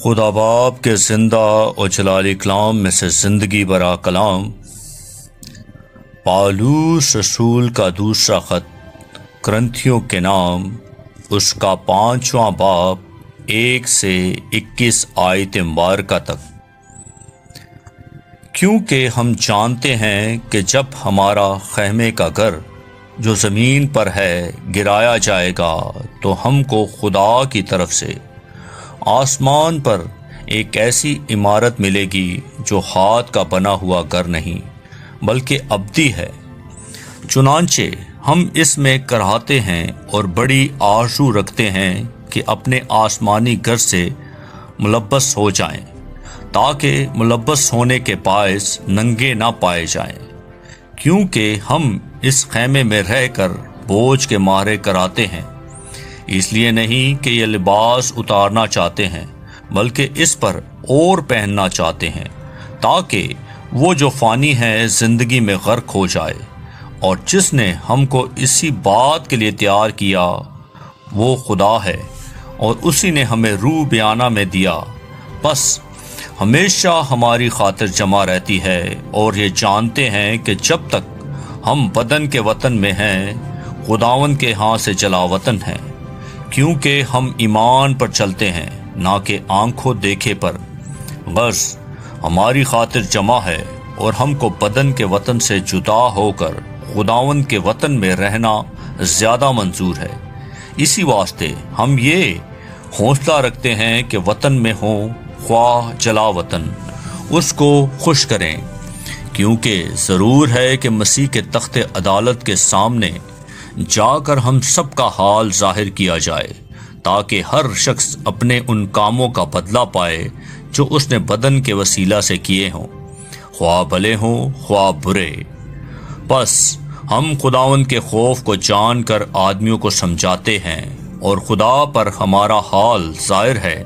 خدا باپ کے زندہ اور جلالی کلام میں سے زندگی برا کلام، پالوس رسول کا دوسرا خط کرنتھیوں کے نام، اس کا 5واں باب 1 سے 21 آیت مبارکہ تک۔ کیونکہ ہم جانتے ہیں کہ جب ہمارا خیمے کا گھر جو زمین پر ہے گرایا جائے گا تو ہم کو خدا کی طرف سے آسمان پر ایک ایسی عمارت ملے گی جو ہاتھ کا بنا ہوا گھر نہیں بلکہ ابدی ہے۔ چنانچہ ہم اس میں کراہتے ہیں اور بڑی آرزو رکھتے ہیں کہ اپنے آسمانی گھر سے ملبس ہو جائیں، تاکہ ملبس ہونے کے باعث ننگے نہ پائے جائیں، کیونکہ ہم اس خیمے میں رہ کر بوجھ کے مارے کراتے ہیں، اس لیے نہیں کہ یہ لباس اتارنا چاہتے ہیں بلکہ اس پر اور پہننا چاہتے ہیں، تاکہ وہ جو فانی ہے زندگی میں غرق ہو جائے، اور جس نے ہم کو اسی بات کے لیے تیار کیا وہ خدا ہے، اور اسی نے ہمیں روح بیانہ میں دیا۔ بس ہمیشہ ہماری خاطر جمع رہتی ہے اور یہ جانتے ہیں کہ جب تک ہم بدن کے وطن میں ہیں خداوند کے ہاں سے جلا وطن ہیں، کیونکہ ہم ایمان پر چلتے ہیں نہ کہ آنکھوں دیکھے پر۔ غرض ہماری خاطر جمع ہے اور ہم کو بدن کے وطن سے جدا ہو کر خداوند کے وطن میں رہنا زیادہ منظور ہے۔ اسی واسطے ہم یہ حوصلہ رکھتے ہیں کہ وطن میں ہوں خواہ جلا وطن اس کو خوش کریں، کیونکہ ضرور ہے کہ مسیح کے تخت عدالت کے سامنے جا کر ہم سب کا حال ظاہر کیا جائے، تاکہ ہر شخص اپنے ان کاموں کا بدلہ پائے جو اس نے بدن کے وسیلہ سے کیے ہوں، خواہ بھلے ہوں خواہ برے۔ بس ہم خداوند کے خوف کو جان کر آدمیوں کو سمجھاتے ہیں، اور خدا پر ہمارا حال ظاہر ہے،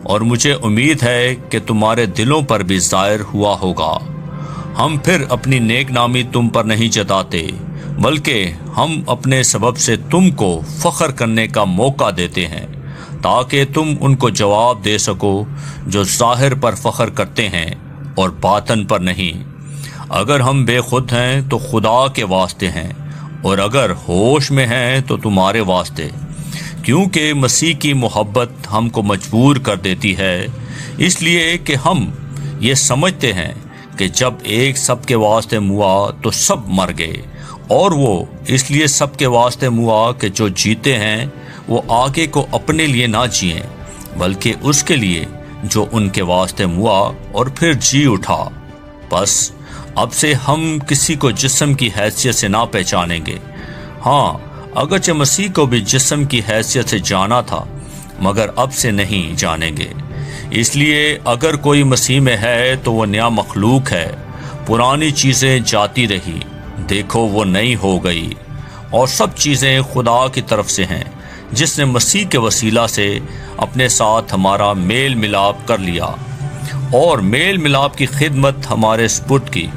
اور مجھے امید ہے کہ تمہارے دلوں پر بھی ظاہر ہوا ہوگا۔ ہم پھر اپنی نیک نامی تم پر نہیں جتاتے، بلکہ ہم اپنے سبب سے تم کو فخر کرنے کا موقع دیتے ہیں، تاکہ تم ان کو جواب دے سکو جو ظاہر پر فخر کرتے ہیں اور باطن پر نہیں۔ اگر ہم بے خود ہیں تو خدا کے واسطے ہیں، اور اگر ہوش میں ہیں تو تمہارے واسطے، کیونکہ مسیح کی محبت ہم کو مجبور کر دیتی ہے، اس لیے کہ ہم یہ سمجھتے ہیں کہ جب ایک سب کے واسطے موا تو سب مر گئے، اور وہ اس لیے سب کے واسطے موا کہ جو جیتے ہیں وہ آگے کو اپنے لیے نہ جئیں بلکہ اس کے لیے جو ان کے واسطے موا اور پھر جی اٹھا۔ بس اب سے ہم کسی کو جسم کی حیثیت سے نہ پہچانیں گے۔ ہاں، اگرچہ مسیح کو بھی جسم کی حیثیت سے جانا تھا، مگر اب سے نہیں جانیں گے۔ اس لیے اگر کوئی مسیح میں ہے تو وہ نیا مخلوق ہے، پرانی چیزیں جاتی رہی، دیکھو وہ نئی ہو گئی، اور سب چیزیں خدا کی طرف سے ہیں، جس نے مسیح کے وسیلہ سے اپنے ساتھ ہمارا میل ملاپ کر لیا، اور میل ملاپ کی خدمت ہمارے سپرد کی۔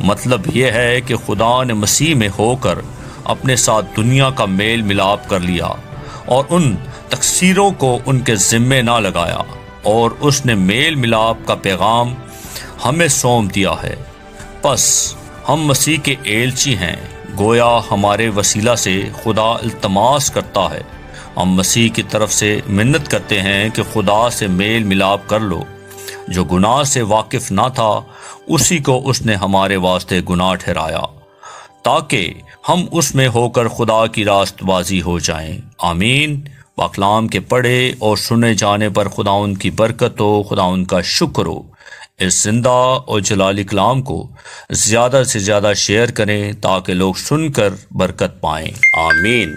مطلب یہ ہے کہ خدا نے مسیح میں ہو کر اپنے ساتھ دنیا کا میل ملاپ کر لیا، اور ان تقصیروں کو ان کے ذمے نہ لگایا، اور اس نے میل ملاپ کا پیغام ہمیں سونپ دیا ہے۔ پس ہم مسیح کے ایلچی ہیں، گویا ہمارے وسیلہ سے خدا التماس کرتا ہے۔ ہم مسیح کی طرف سے منت کرتے ہیں کہ خدا سے میل ملاپ کر لو۔ جو گناہ سے واقف نہ تھا اسی کو اس نے ہمارے واسطے گناہ ٹھہرایا، تاکہ ہم اس میں ہو کر خدا کی راست بازی ہو جائیں۔ آمین۔ پاکلام کے پڑھے اور سنے جانے پر خداوند کی برکت ہو، خداوند کا شکر ہو۔ اس زندہ اور جلالی کلام کو زیادہ سے زیادہ شیئر کریں تاکہ لوگ سن کر برکت پائیں۔ آمین۔